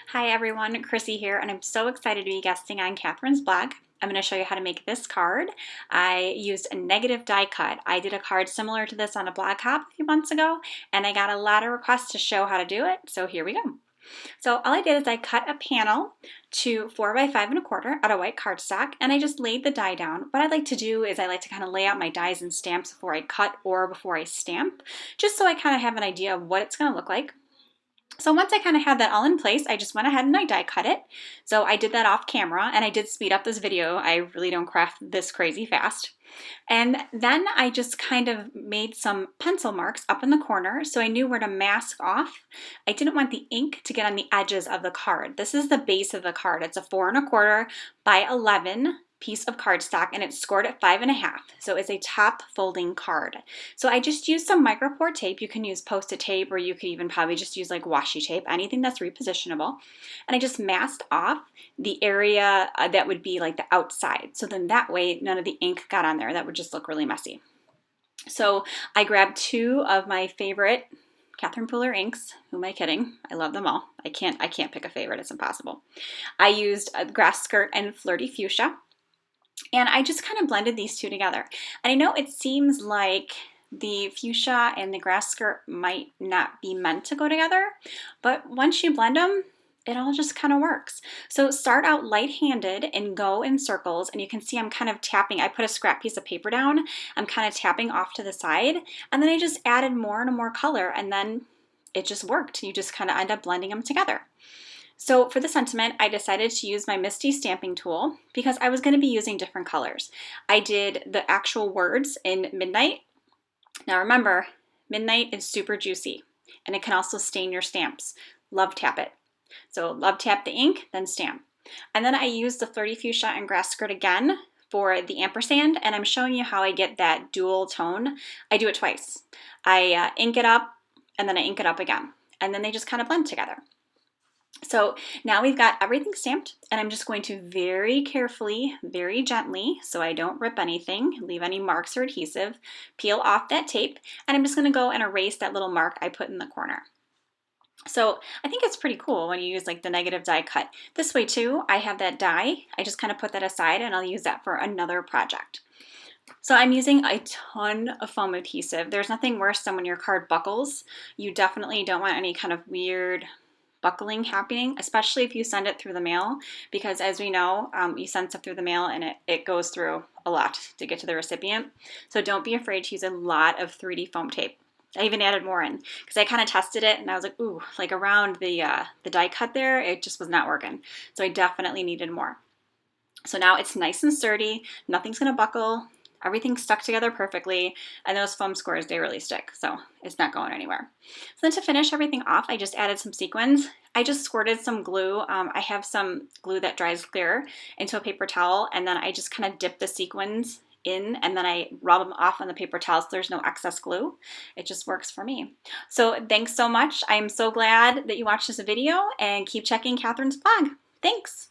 Hi everyone, Chrissy here, and I'm so excited to be guesting on Catherine's blog. I'm going to show you how to make this card. I used a negative die cut. I did a card similar to this on a blog hop a few months ago, and I got a lot of requests to show how to do it, so here we go. So all I did is I cut a panel to 4 by 5 1/4 out of white cardstock, and I just laid the die down. What I like to do is I like to kind of lay out my dies and stamps before I cut or before I stamp, just so I kind of have an idea of what it's going to look like. So once I kind of had that all in place, I just went ahead and I die cut it. So I did that off camera, and I did speed up this video. I really don't craft this crazy fast. And then I just kind of made some pencil marks up in the corner so I knew where to mask off. I didn't want the ink to get on the edges of the card. This is the base of the card. It's a 4 1/4 by 11 piece of cardstock, and it's scored at 5 1/2. So it's a top folding card. So I just used some micropore tape. You can use Post-it tape, or you could even probably just use like washi tape, anything that's repositionable. And I just masked off the area that would be like the outside. So then that way none of the ink got on there. That would just look really messy. So I grabbed 2 of my favorite Catherine Pooler inks. Who am I kidding? I love them all. I can't pick a favorite. It's impossible. I used a Grass Skirt and Flirty Fuchsia. And I just kind of blended these two together. And I know it seems like the fuchsia and the grass skirt might not be meant to go together, but once you blend them, it all just kind of works. So start out light-handed and go in circles, and you can see I'm kind of tapping. I put a scrap piece of paper down. I'm kind of tapping off to the side, and then I just added more and more color, and then it just worked. You just kind of end up blending them together. So for the sentiment, I decided to use my Misty stamping tool because I was going to be using different colors. I did the actual words in Midnight. Now remember, Midnight is super juicy, and it can also stain your stamps. Love tap it. So love tap the ink, then stamp. And then I used the Flirty Fuchsia and Grass Skirt again for the ampersand, and I'm showing you how I get that dual tone. I do it twice. I ink it up, and then I ink it up again, and then they just kind of blend together. So now we've got everything stamped, and I'm just going to very carefully, very gently, so I don't rip anything, leave any marks or adhesive, peel off that tape, and I'm just going to go and erase that little mark I put in the corner. So I think it's pretty cool when you use like the negative die cut. This way too, I have that die. I just kind of put that aside, and I'll use that for another project. So I'm using a ton of foam adhesive. There's nothing worse than when your card buckles. You definitely don't want any kind of weird buckling happening, especially if you send it through the mail, because as we know, you send stuff through the mail and it goes through a lot to get to the recipient. So don't be afraid to use a lot of 3D foam tape. I even added more in because I kind of tested it and I was like, ooh, like around the die cut there, it just was not working. So I definitely needed more. So now it's nice and sturdy, nothing's gonna buckle, everything's stuck together perfectly, and those foam squares, they really stick, so it's not going anywhere. So then to finish everything off, I just added some sequins. I just squirted some glue. I have some glue that dries clear into a paper towel, and then I just kind of dip the sequins in, and then I rub them off on the paper towel so there's no excess glue. It just works for me. So thanks so much. I'm so glad that you watched this video, and keep checking Catherine's blog. Thanks.